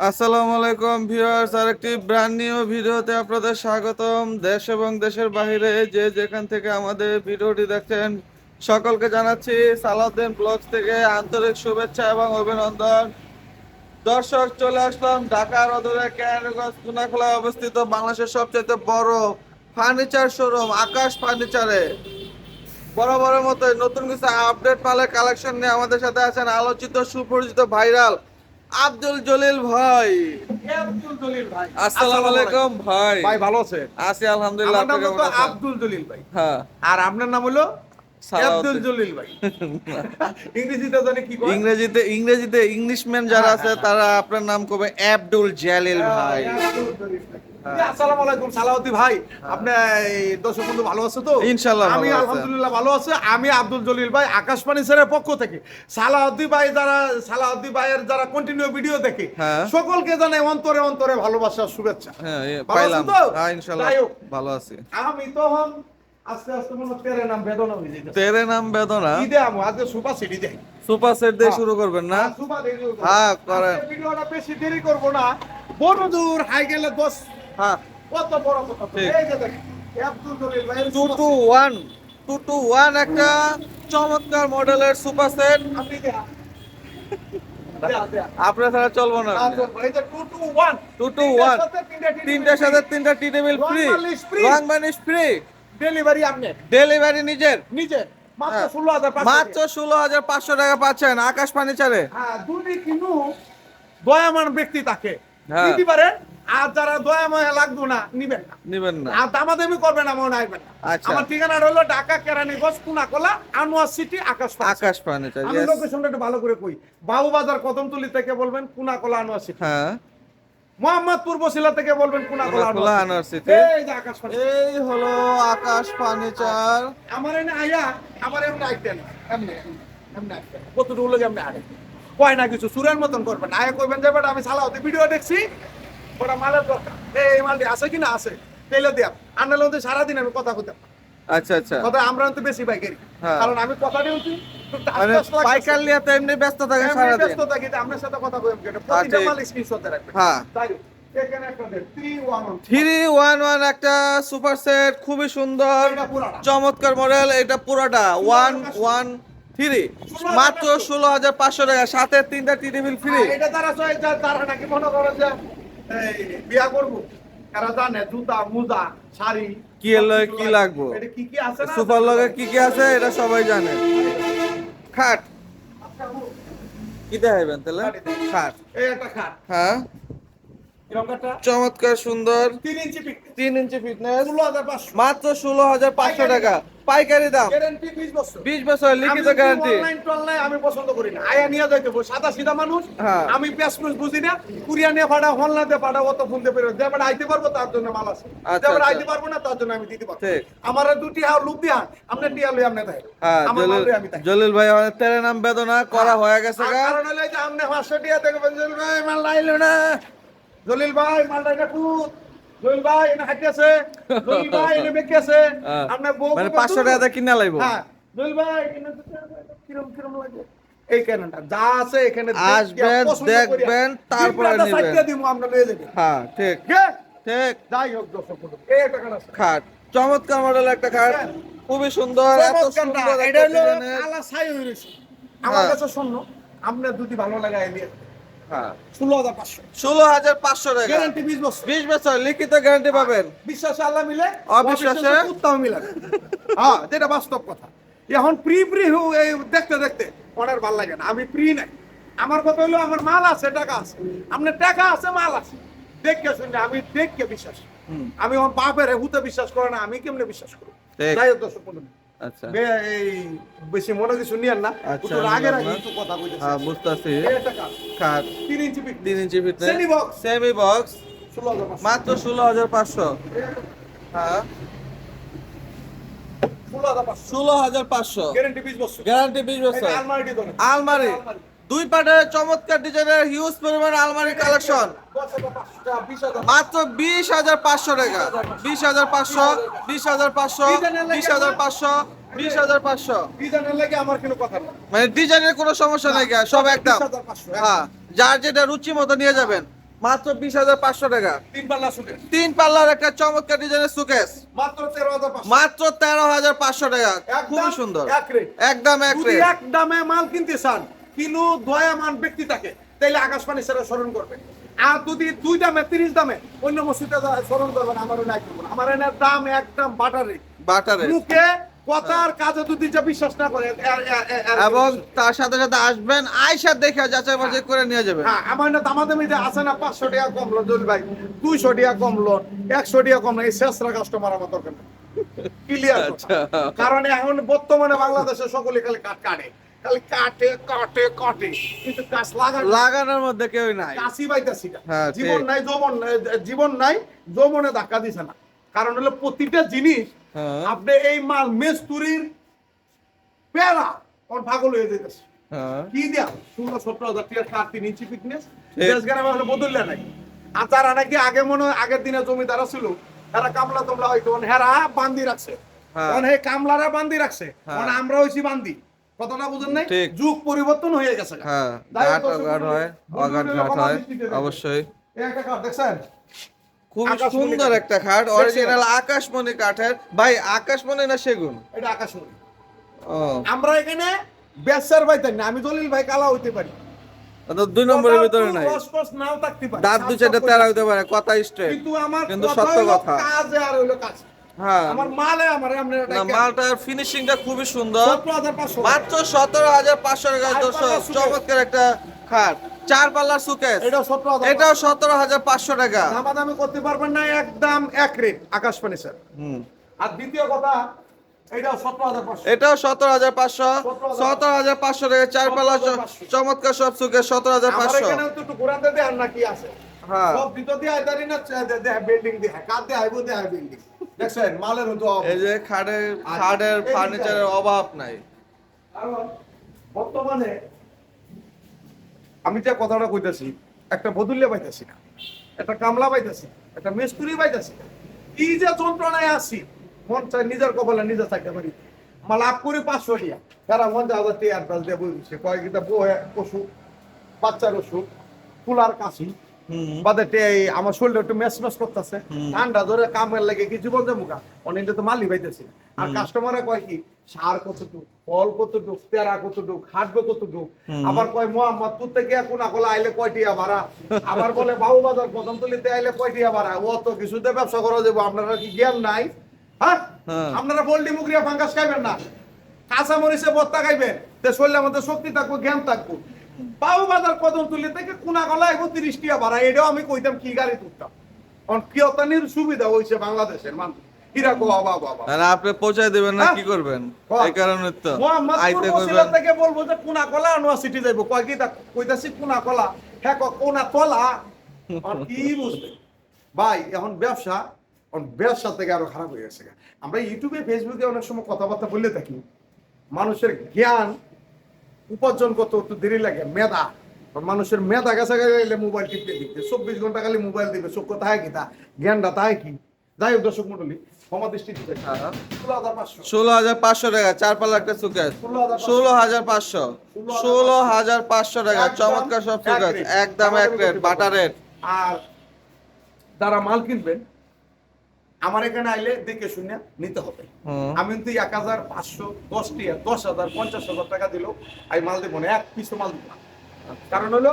আসসালামু আলাইকুম ভিউয়ার্স, আরেকটি ব্র্যান্ড নিউ ভিডিওতে আপনাদের স্বাগতম। দেশ এবং দেশের বাইরে যে যেখান থেকে আমাদের ভিডিওটি দেখছেন সকলকে জানাচ্ছি সালাউদ্দিন ব্লগস থেকে আন্তরিক শুভেচ্ছা এবং অভিনন্দন। দর্শক, চলে আসলাম ঢাকার অদূরে কেরানীগঞ্জ কোনাখোলায় অবস্থিত বাংলাদেশের সবচেয়ে বড় ফার্নিচার শোরুম আকাশ ফার্নিচারে। বরাবরের মতো নতুন কিছু আপডেট মালের কালেকশন নিয়ে আমাদের সাথে আছেন আলোচিত সুপরিচিত ভাইরাল আব্দুল জলিল ভাই। আব্দুল জলিল ভাই, আসসালামু আলাইকুম ভাই। ভাই ভালো আছে? আছি আলহামদুলিল্লাহ। আমার নাম আপনি তো কেমন আছেন? আব্দুল জলিল ভাই। হ্যাঁ, আর আপনার নাম হলো আব্দুল সালাউদ্দিন। জলিল ভাই। ইংরেজিতে জানি কি কয়? ইংরেজিতে ইংলিশম্যান যারা আছে তারা আপনার নাম করবে আব্দুল জলিল ভাই। আব্দুল জলিল ভাই। আসসালামু আলাইকুম সালাউদ্দিন ভাই। আপনি এই দর্শক বন্ধু ভালো আছে তো? ইনশাআল্লাহ আমি ভালো আছে। আলহামদুলিল্লাহ ভালো আছি। আমি আব্দুল জলিল ভাই আকাশ ফার্নিচারের পক্ষ থেকে সালাউদ্দিন ভাইয়ের যারা কন্টিনিউ ভিডিও দেখে হ্যাঁ। সকলকে জানাই অন্তরে অন্তরে ভালোবাসার শুভেচ্ছা। হ্যাঁ, ভালো পাইলাম। আছেন তো? হ্যাঁ, ইনশাআল্লাহ যাই হোক, ভালো আছি। আমি তখন আস্তে আস্তে মনে হয় তেরে নাম বেদনা হয়ে যেতেছে। তেরে নাম বেদনা ঈদে আমু আজকে সুপার সিটি যাই। সুপার সেট দিয়ে হ্যাঁ। শুরু করবেন না? সুপার দেরি করবো। হ্যাঁ, করেন। আজকে ভিডিওটা বেশি দেরি করবো না। বড় দূর হাই গেলে দোষ হ্যাঁ, কত বড় কথা। ঠিক। এই যে দেখেন আব্দুল জলিল ভাইয়ের 221 221 একটা চমৎকার মডেলের সুপার সেট। আপনি দেয়া দেয়া আপনার ছাড়া চলবো না। এই যে 221 221 তিনটার সাথে তিনটা টি টেবিল ফ্রি, রং বালিশ free। রং বানিশ ফ্রি, ডেলিভারি আপনি ডেলিভারি নিজের। নিজে মাত্র হ্যাঁ। 16,500 মাত্র 16,500 টাকা পাচ্ছেন আকাশ ফার্নিচারে। হ্যাঁ, দুটি কিনু দয়ামান ব্যক্তি তাকে হ্যাঁ। নিতে পারে। আর যারা দয়াময় লাগতো না নিবেন না। নিবেন না। আর দামাদামি করবে না, মনে আইবেন না। আচ্ছা। আমার ঠিকানাটা হলো ঢাকা কেরানীগঞ্জ কোনাকোলা আনোয়ার সিটি আকাশ ফার্নিচার। আকাশ ফার্নিচার, আমি yes। লোকেশনটা একটু ভালো করে কই। বাবুবাজার কদমতলি থেকে বলবেন কোনাকোলা আনোয়ার সিটি। হ্যাঁ, মোহাম্মদপুর বসিলা থেকে বলবেন কোনাকোলা কোনাকোলা আনোয়ার আনোয়ার সিটি। সিটি। এই যে আকাশ ফার্নিচার। এই হলো আকাশ ফার্নিচার। আমার এনে আইয়া আমার এমনি আইতেন এমনি এমনি আইতেন কতটুকু হলো যে এমনি আরে কয় না কিছু সুরের মতন করবেন না। আয়া কইবেন যে বেটা আমি সালাউদ্দিন ভিডিও দেখছি, ওটা মালের দরকার, এই মালটি আছে কিনা আছে তেলে দিয়া আনলে হতে সারাদিন আমি কথা কইতাম। আচ্ছা আচ্ছা, কথা আমরা তো বেশি পাইকারি, হ্যাঁ। কারণ আমি কথা দিয়েছি মানে পাইকার লিয়া তো এমনি ব্যস্ত থাকে সারাদিন। ব্যস্ত থাকি তো আপনার সাথে কথা কইম কেন, প্রতিটা ঠিক। মাল স্ক্রিনশট রাখবেন। হ্যাঁ। তাই হোক, এখানে একটা দেন 311 311 একটা সুপার সেট, খুবই সুন্দর এটা পুরাটা। চমৎকার মডেল। এটা পুরোটা 113 মাত্র 16,500 টাকা, সাথে তিনটা টি টেবিল ফ্রি। এটা তারা তারা নাকি মনে করে যে এই বিয়া করবো, তারা জানে জুতা মোজা শাড়ি কি এলো, কি লাগবো, এটা কি কি আছে না সুপার লগে কি কি আছে এটা সবাই জানে। খাট কি দেখাইবেন তাহলে? খাট, এই একটা খাট হ্যাঁ, এরকম একটা চমৎকার সুন্দর 3 ইঞ্চি পিক 3 ইঞ্চি ফিটনেস, 16,500 মাত্র 16,500 টাকা পাইকারি দাম। গ্যারান্টি 20 বছর। 20 বছর লিখিত গ্যারান্টি। অনলাইন টনলাইন আমি পছন্দ করি না, আয়া নিয়ে যাইতে বল সাদা সিধা মানুষ। হ্যাঁ। আমি পেঁয়াজ বুঝি না, কুরিয়া নিয়ে পাঠাও হলনাতে পাঠাও, অত ফোন দিয়ে পেরো যেমন আইতে পারবো তার জন্য মাল আছে, আচ্ছা, যেমন আচ্ছা। আইতে পারবো না তার জন্য আমি দিতে পারবো। ঠিক। আমার দুটি হাও লুক দিয়া আপনি টিয়া লই আপনি তাই হ্যাঁ, আমার মাল লই আমি তাই। জলিল ভাই আমাদের তেরে নাম বেদনা করা হয়ে গেছে আর গা। কারণ হলো যে আপনি 500 টিয়া দেখবেন জলিল ভাই মাল লাইলো না, জলিল ভাই মালটা এটা কুত, জলিল ভাই এনে হাইতেছে, জলিল ভাই এনে বেকেছে। হ্যাঁ। আপনি বউ মানে 500 টাকা কিনা লাইবো। হ্যাঁ, জলিল ভাই এনে কিরম কিরম লাগে এই কেনটা যা আছে এখানে আসবেন, দেখবেন, তারপরে নিবেন। দিব আমরা লয়ে যাবেন। হ্যাঁ, ঠিক ঠিক। যাই হোক দর্শক বন্ধু, এই একটা কাজ আছে খাট চমৎকার মডেল একটা খাট, খুবই সুন্দর, এত চমৎকারটা, সুন্দর এটা একটা হলো ডিজাইনের। কালা ছাই হয়ে রয়েছে। আমার হ্যাঁ। কাছে শূন্য, আপনার দুটি ভালো লাগে দিয়ে হ্যাঁ, 16,500 16,500 টাকা, গ্যারান্টি 20 বছর। 20 বছর লিখিত গ্যারান্টি পাবেন। বিশ্বাসে আল্লাহ মিলে, অবিশ্বাসে কুত্তাও মিলে। হ্যাঁ, যেটা বাস্তব কথা। এখন প্রি এই দেখতে দেখতে অনেক ভালো লাগে না, আমি প্রি নাই। আমার কথা হলো আমার মাল আছে, টাকা আছে, আপনার টাকা আছে, মাল আছে, দেখে শুনে আমি দেখকে বিশ্বাস। আমি আমার বাপের হুতে বিশ্বাস করে না, আমি কেমনে বিশ্বাস করবো? ঠিক। যাই হোক দর্শক বন্ধু, আচ্ছা এই বেশি মনে কিছু নিয়েন না, আচ্ছা, একটু রাগের আগে নিলাম না। একটু কথা কইতেছি। হ্যাঁ, বুঝতেছি। এই একটা কাজ, খাট 3 ইঞ্চি পিক 3 inch fitness, Semi box। Semi box, 16,500 মাত্র 16,500। হ্যাঁ, 16,500 16,500 গ্যারান্টি 20 বছর। গ্যারান্টি 20 বছর। এটা আলমারি ধরে আলমারি দুই পাটের চমৎকার ডিজাইনের হিউজ পরিমাণ আলমারি কালেকশন, মাত্র 20,500 টাকা। 20,500 20,500 20,500 20,500। ডিজাইনের লাগে আমার কোনো কথা না। মানে ডিজাইনের কোনো সমস্যা নাই, সব একদম। 20,500 হ্যাঁ, যার যেটা রুচি মতো নিয়ে যাবেন। মাত্র 20,500 টাকা। 3 পাল্লা সুকেস 3 পাল্লার একটা চমৎকার ডিজাইনের সুকেস মাত্র 13,500 মাত্র 13,500 টাকা। খুবই সুন্দর, এক রেট। একদম এক যদি রেট। এক দামে মাল কিনতে চান, কিলো দয়ামান ব্যক্তি থাকে, তাইলে আকাশ ফার্নিচারে স্মরণ করবেন। আর যদি 2 দামে 30 দামে অন্য মসজিদে স্মরণ করবেন, আমারও নাই করবেন। আমার এনার দাম একদম বাটারি বাটারে। মুখে কথার কাজে যদি যা বিশ্বাস না করে এবং তার সাথে সাথে আসবেন, আয়সা দেখে যাচাই বাছাই করে নিয়ে যাবেন। হ্যাঁ, আমার না দামাদামি যে আছে না, 500 টাকা কমলো জল ভাই, 200 টাকা কমলো, 100 টাকা কমলো, এই শেষরা কাস্টমার আমার দরকার নেই। ক্লিয়ার। আচ্ছা। কারণ এখন বর্তমানে বাংলাদেশে সকলে খালি কাটে, খালি কাটে, কিন্তু গাছ লাগানোর মধ্যে কেউ নাই। কাশি পাইতাছি না। হ্যাঁ, জীবন ঠিক। নাই, জীবন নাই, যৌবনে ধাক্কা দিছে না। কারণ হলো প্রতিটা জিনিস হ্যাঁ। আপনি এই মাল মেস্তুরির পেরা কোন পাগল হয়ে যেতেছে। হ্যাঁ। কি দিয়া 16-17 হাজার টাকার কাঠ 3 ইঞ্চি ফিটনেস ঠিক। দেশ গ্রামে হলো বদললে নাই। আর তারা নাকি আগে মনে হয় আগের দিনে জমিদার ছিল, এরা কামলা তোমলা হয়তো হেরা বান্দি রাখছে, হ্যাঁ। কারণ এই কামলারা বান্দি রাখছে, হ্যাঁ। কারণ আমরা হইছি বান্দি। কথাটা বুঝেন নাই? ঠিক। যুগ পরিবর্তন হয়ে গেছে। হ্যাঁ, যাই হোক, ঘাট দর্শক অগাধ হয়, অগাধ ঘাট হয় অবশ্যই। এই একটা কাঠ দেখছেন? খুব আকাশমণি সুন্দর কাঠ। একটা খাট, দেখছেন? অরিজিনাল আকাশমণি কাঠের। ভাই আকাশমণি না সেগুন? এটা আকাশমণি। ও, আমরা এখানে বেচার পাইতেন না, আমি দলিল ভাই কালা হইতে পারি, তো 2 নম্বরের ভিতরে নাই। রস নাও থাকতে পারে, দাঁত 2-4টা তেরা হইতে পারে, কথা স্ট্রেট, কিন্তু আমার কিন্তু কথা সত্য হইলো কথা। কাজে আর হইলো কাজ। হ্যাঁ, আমার মালে আমার আমরা না মালটার ফিনিশিংটা খুবই সুন্দর। 17,500 মাত্র 17,500 টাকা। চার দর্শক, পাল্লার সুকেস। চমৎকার একটা খাট, 4 পাল্লার সুকেস, এটা 17,000 এটাও 17,500 টাকা। দামাদামি করতে পারবেন না, একদম এক রেট আকাশ ফার্নিচার। হুম, আর দ্বিতীয় কথা, এটাও 17,500। এটাও 17,500। 17,500 টাকা 4 পাল্লা 17,500 চমৎকার সব সুকেস, আমার 17,500। এখানে তো একটু ঘোরাতে দেন না কি আছে। হ্যাঁ, সব ভিতর দিয়ে আইতারি না, বিল্ডিং দিয়ে কার দিয়ে আইবো দিয়ে বিল্ডিং। দেখছেন মালের তো এই যে খাটের এই ফার্নিচারের অভাব নাই। কারণ বর্তমানে আমি যে কথাটা কইতাছি, একটা বদুল্য পাইতাছি না, একটা কামলা পাইতাছি, একটা মিস্ত্রি পাইতাছি না। কি যে যন্ত্রণায় আছি, মন চাই নিজের কপালে নিজে থাকতে পারি। আমার লাভ করি 500 টাকা, তারা 50,000 টাকা অ্যাডভান্স দিয়ে বলছে, কয়েকটা অসুখ, বাচ্চার অসুখ, ফুলার কাশি, হুম, বাদে আমার শরীরটা একটু মেস করতেছে, ঠান্ডা ধরে কামের লাগে কিছু বলতে মুখা অনেকটা তো মালি পাইতেছি না। আর কাস্টমারে কয় কি, সার কতটুক, ফল কতটুক, তেরা কতটুক, হাঁটবে কতটুক। আবার কয় মোহাম্মদপুর থেকে কোনা কোলা আইলে কয়টিয়া ভাড়া, আবার বলে বাবু বাজার কদমতলিতে আইলে কয়টিয়া ভাড়া। ও তো কিছুতে ব্যবসা করা যাবো, আপনারা কি জ্ঞান নাই? হ্যাঁ, হ্যাঁ। আপনারা পোল্ট্রি মুগরিয়া ফাঙ্গাস খাইবেন না, কাঁচা মরিচে ভর্তা খাইবেন, তে শরীরের মধ্যে শক্তি থাকবো, জ্ঞান থাকবো। বাবু বাজার কদমতলি থেকে কোনা কোলা 30 টাকা ভাড়া, এটাও আমি কইতাম কি গাড়ি তুলতাম। কারণ কিয়তানির সুবিধা হয়েছে বাংলাদেশের মানুষ। কিরা কো বাবা আর আপনি পৌঁছায় দিবেন না, কি করবেন? এই কারণে তো আইতে কইবেন। থেকে বলবো যে কোনা কলা ইউনিভার্সিটি যাইবো, কয় কি তা কইতাছি কোনা কলা, হ্যাঁ কোনা কলা। আর কি বুঝবে ভাই, এখন ব্যবসা থেকে আরো খারাপ হয়ে গেছে। আমরা ইউটিউবে ফেসবুকে অনেক সময় কথাবার্তা বললে থাকি, মানুষের জ্ঞান উপার্জন করতে একটু দেরি লাগে, মেধা। মানুষের মেধা গেছে গেলে মোবাইল টিপতে দিতে 24 ঘন্টা খালি মোবাইল দিবে, চোখ তাই কি তা জ্ঞানটা তাই কি। যাই হোক দর্শক মন্ডলী, ক্ষমা দৃষ্টি দিতে 16,500 16,500 টাকা 4 পাল্লা একটা সুকেস, 16,500। 16,500 টাকা চমৎকার সব সুকেস, একদম এক রেট, বাটার রেট। আর যারা মাল কিনবেন আমার এখানে আইলে দেখে শুনে নিতে হবে। হুম। আমি কিন্তু 1,500, 10 টাকা, 10,000, 50,000 টাকা দিলেও আমি মাল দেবো না, এক পিস মাল দিব না। কারণ হলো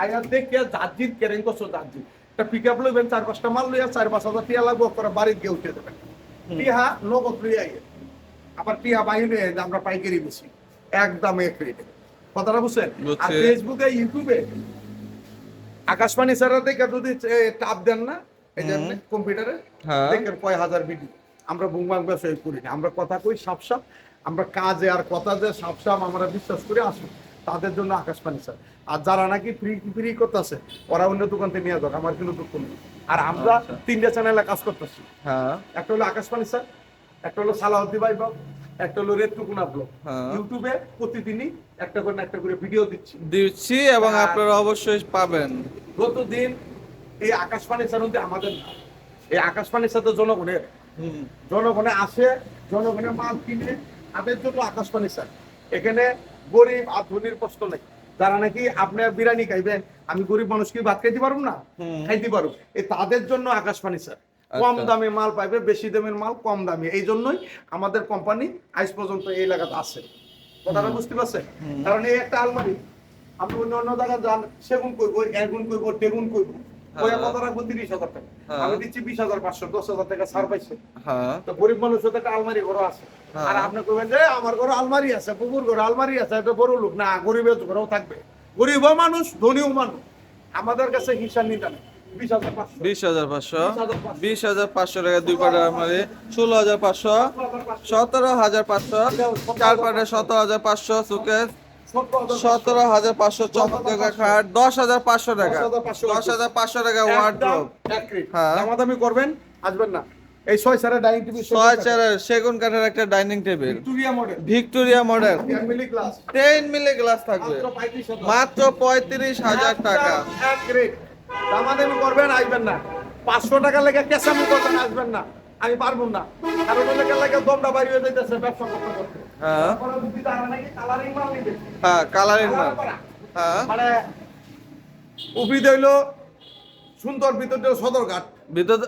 আয়ার দেখে জার্জির কেরেন করছো, জার্জি একটা পিক আপ লইবেন, 4-5টা মাল লইয়া 4-5,000 টাকা লাগবে, করে বাড়ির গিয়ে উঠে দেবেন। টিহা নগদ লইয়া আইয়ে, আবার টিহা বাইরে আমরা পাইকারি বেশি, একদম এক রেটে। কথাটা বুঝছেন? আর ফেসবুকে ইউটিউবে আকাশবাণী স্যারের দেখে যদি টাপ দেন না, এই যে কম্পিউটারে হ্যাঁ। দেখেন কয় হাজার ভিডিও। আমরা বুংবাং ব্যবসায় করি না, আমরা কথা কই সাপ, আমরা কাজে আর কথা যে সাপ আমরা বিশ্বাস করে আসি, তাদের জন্য আকাশবাণী স্যার। আর যারা নাকি ফ্রি করতেছে, ওরা অন্য দোকান থেকে নিয়ে যাক, আমার কিন্তু দুঃখ নেই। আর আমরা 3টে চ্যানেলে কাজ করতেছি, হ্যাঁ, একটা হলো আকাশবাণী স্যার, একটা হলো সালাউদ্দিন ভাই ব্লগ, একটা হলো রেটুকুনা ব্লগ। হ্যাঁ। ইউটিউবে প্রতিদিনই একটা করে ভিডিও দিচ্ছি এবং আপনারা অবশ্যই পাবেন। গতদিন এই আকাশবাণী চ্যানেলটি আমাদের না, এই আকাশবাণীর সাথে জনগণের, হুম, জনগণে আসে, জনগণের মাল কিনে, তাদের জন্য আকাশবাণী স্যার। এখানে গরিব আর ধনীর প্রশ্ন নেই, যারা নাকি আপনার বিরিয়ানি খাইবেন, আমি গরিব মানুষ কি ভাত খাইতে পারবো না? খাইতে পারবো। এই তাদের জন্য আকাশ ফার্নিচার কম আচ্ছা। দামে মাল পাইবে, বেশি দামের মাল কম দামে। এই জন্যই আমাদের কোম্পানি আজ পর্যন্ত এই এলাকাতে আছে। কথাটা বুঝতে পারছেন? কারণ এই একটা আলমারি আপনি অন্য অন্য জায়গায় যান, সেগুন করবো, এগুন করবো, টেগুন করবো, ওই কত রাখবো 30,000 টাকা, আমি দিচ্ছি 20,500, 10,000 টাকা ছাড় পাইছে। হ্যাঁ তো গরিব মানুষের তো একটা আলমারি ঘর আছে, আর আপনি কইবেন যে আমার ঘরে আলমারি আছে, পুকুর ঘরে আলমারি আছে, এটা বড় লোক না, গরিবের ঘরেও থাকবে, গরিবও মানুষ ধনীও মানুষ। আমাদের কাছে হিসাব নিতে নেই। 20,500, 20,500, 20,500 টাকা 2 পাটের আলমারি, 16,500, 17,500, 4 পাটের 17,500 সুকেস, 17,500 চমৎকার খাট, 10,500 টাকা, 10,500 টাকা ওয়ার্ড্রোব। হ্যাঁ। দামাদামি করবেন, আসবেন না। এই 6 সারের ডাইনিং টেবিল, 6 চেয়ারের সেগুন কাঠের একটা dining table, Victoria model, Victoria model, family class, 10 milli glass থাকবে, মাত্র 35,000 মাত্র 35,000 টাকা। এক রেট। দামাদামি করবেন, আসবেন না। 500 টাকা লেগে কেসামি করবেন, আসবেন না। আমি পারবো না, কারণ ওই লেগে দমটা বাইরে হয়ে যাইতেছে ব্যবসা করতে করতে। হ্যাঁ তারপরে যদি তারা নাকি কালারিং মাল নিবে, হ্যাঁ কালারিং মাল। কালার করা। হ্যাঁ মানে উপরিতে হইলো সুন্দর, ভিতরটা সদরঘাট, ভিতর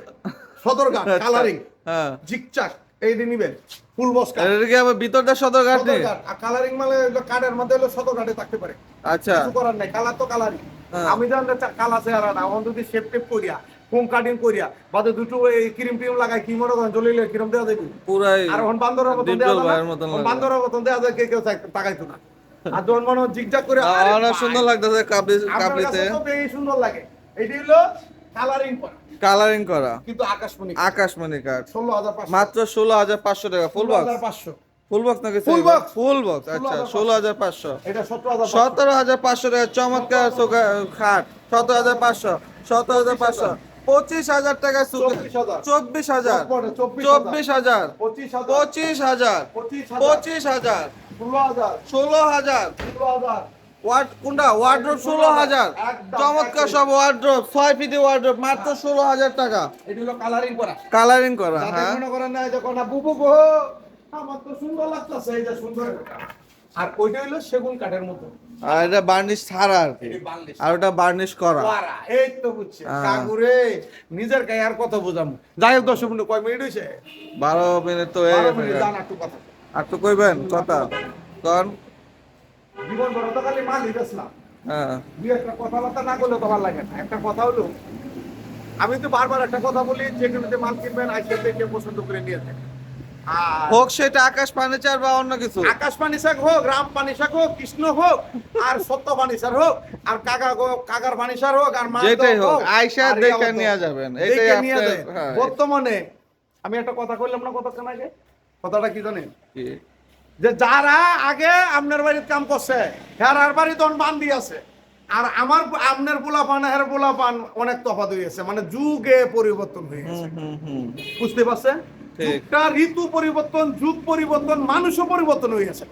সদরঘাট কালারিং হ্যাঁ জিকচাক এই দিয়ে নিবেন, ফুল বক্স কাট, এটা কি আবার ভিতরটা সদরঘাট নেই? সদরঘাট। আর কালারিং মানে হইলো কাঠের মধ্যে হইলো সদরঘাটে থাকতে পারে, আচ্ছা কিছু করার নাই, কালার তো কালারিং। হ্যাঁ। আমি জানতে কালার চেহারা না, অন যদি শেপ টেপ করিয়া, ফোম কাটিং করিয়া, বাদে দুটো এই ক্রিম টিম লাগাই, কি মনে করেন জ্বলিলে কিরম দেওয়া যাবে? পুরাই আর এখন বান্দরের মতন দেওয়া ডিপজল যায় ভাইয়ের না? মতন এখন লাগে। বান্দরের মতন দেওয়া যায়, কেউ তাকাইতো না। আর যখন মনে হয় জিগজাগ করে, আরে অনেক ভাই, সুন্দর লাগতেছে আপনার কাবলিতে, কাছে তো বেশি সুন্দর লাগে। এটি হলো কালারিং করা, কালারিং করা কিন্তু আকাশমণি আকাশমণি কাঠ, 16,500, মাত্র 16,500 টাকা। Full box, 16,500। ফুল বক্স নাকি? Full box। ফুল বক্স, আচ্ছা 16,500, এটা 17,500। 17,500 টাকা চমৎকার খাট, 17,500, 17,500, 25,000 টাকা সুকেস, 24,000, 24,000, 25,000, 25,000, 25,000, 16,000, 16,000 16,000, ওয়াট কোনটা ওয়ার্ড্রোব 16,000, একদম, চমৎকার একদম। সব ওয়ার্ড্রোব, 6 ফিটি ওয়ার্ড্রোব, মাত্র 16,000 টাকা, এটি হলো কালারিং করা। কালারিং করা। যাদের হ্যাঁ মনে করেন না যখন না বুবু গো আমার তো সুন্দর লাগতেছে, এই যে সুন্দর একটা। আর ওইটা হলো সেগুন কাঠের মতো, আর এটা বার্নিশ ছাড়া আর কি, এটি বার্নিশ আর ওটা বার্নিশ করা। করা। এই তো বুঝছে হ্যাঁ। কাকুরে, নিজের গায়ে আর কত বোঝামু। যাই হোক, 10 মিনিট, কয় মিনিট হয়েছে? 12 মিনিট তো 12 মিনিট, জান একটু কথা। আর তো কইবেন কথা কোন? জীবন বড় তো খালি মাল দিতেছ না, হ্যাঁ দুই একটা কথাবার্তা না করলে তো ভালো লাগে না। একটা কথা হলো, আমি তো বারবার একটা কথা বলি, যেখানে মাল কিনবেন আইসা দেখে পছন্দ করে নিয়ে যান। আর হোক সেটা আকাশ ফার্নিচার বা অন্য কিছু, আকাশ পানি শাক হোক, রাম পানি শাক হোক, কৃষ্ণ হোক, আর সত্য পানি শাক হোক, আর কাকার পানি শাক হোক, আর মাছ যেটাই হোক, হোক, আইসা আর দেখে ইয়াও নিয়ে হোক। যাবেন, দেখে এটাই নিয়ে আপনার। যায়। হ্যাঁ বর্তমানে আমি একটা কথা কইলাম না কতক্ষণ আগে, কথাটা কি জানেন? কি? যে যারা আগে আপনার বাড়িতে কাম করছে, হেরার বাড়ি তখন বান্ধি আছে, আর আপনার পোলাপান হের পোলাপান অনেক তফাৎ হয়েছে, মানে যুগে পরিবর্তন হয়ে গেছে। হুম বুঝতে পারছেন? ঠিক। যুগটা ঋতু পরিবর্তন, যুগ পরিবর্তন, মানুষও পরিবর্তন হয়ে গেছে।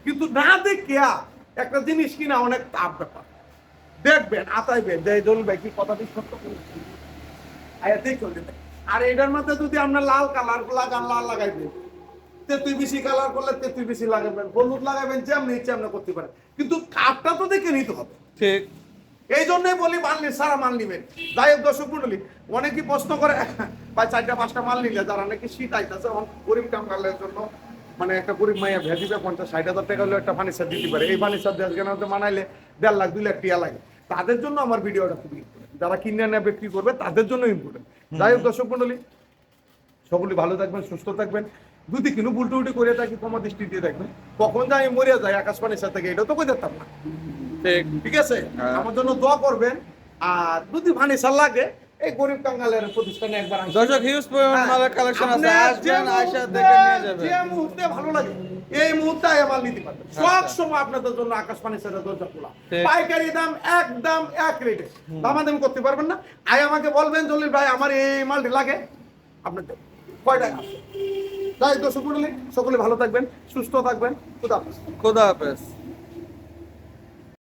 কিন্তু না দেখিয়া একটা জিনিস কিনা অনেক তাপ ব্যাপার। দেখবেন আতাইবেন যে জল ভাই কি কথা সত্য বলছি, আয়াতেই চলতে থাকে। আর এটার মধ্যে যদি আপনার লাল কালার লাগান, লাল লাগাইবেন, তেতুই বেশি কালার করলে তেতুই বেশি লাগাবেন, হলুদ লাগাবেন, যেমনি ইচ্ছে আমরা করতে পারেন, কিন্তু কাপটা তো দেখে নিতে হবে। ঠিক। এই জন্যই বলি মাল নিন, সারা মাল নিবেন। যাই হোক দর্শক মন্ডলী, অনেকেই প্রশ্ন করে ভাই 4টা-5টা মাল নিলে, যারা নাকি শীত আইতাছে, গরিব কামগালের জন্য, মানে একটা গরিব মাইয়া ভেজিবে 50-60 হাজার টাকা হলে একটা ফার্নিচার দিতে পারে। এই ফার্নিচার 10 মানাইলে 1.5 লাখ 2 লাখ টাকা লাগে। তাদের জন্য আমার ভিডিওটা খুবই ইম্পর্টেন্ট, যারা কিনে নিয়ে বিক্রি করবে তাদের জন্য ইম্পর্টেন্ট। যাই হোক দর্শক মন্ডলী, সকলে ভালো থাকবেন, সুস্থ থাকবেন। যদি কিনু উল্টো উল্টি করে থাকি, ক্ষমা দৃষ্টি দিয়ে দেখবেন। কখন যাই মরিয়া যায় আকাশ ফার্নিচার থেকে, এটা তো কই দেখতাম না। ঠিক। ঠিক আছে, হ্যাঁ। আমার জন্য দোয়া করবেন। আর যদি ফার্নিচার লাগে, এই গরিব কাঙ্গালের প্রতিষ্ঠানে একবার আসবেন। দর্শক হিউজ পরিমাণ হ্যাঁ, মালের কালেকশন আছে, আপনার যে আসবেন আয়সা মুহূর্তে- দেখে নিয়ে যাবেন। যে মুহূর্তে ভালো লাগে, এই মুহূর্তে আয়া মাল নিতে পারবেন। সব সময় আপনাদের জন্য আকাশ ফার্নিচারের দরজা খোলা। ঠিক। পাইকারি দাম একদম এক রেটে, দামাদামি করতে পারবেন না। আয় আমাকে বলবেন জলিল ভাই আমার এই মালটি লাগে, আপনার দেব। কয় টাকা? তাই দর্শক মণ্ডলী, সকলে ভালো থাকবেন, সুস্থ থাকবেন। খুদা হাফেজ। খোদা হাফেজ।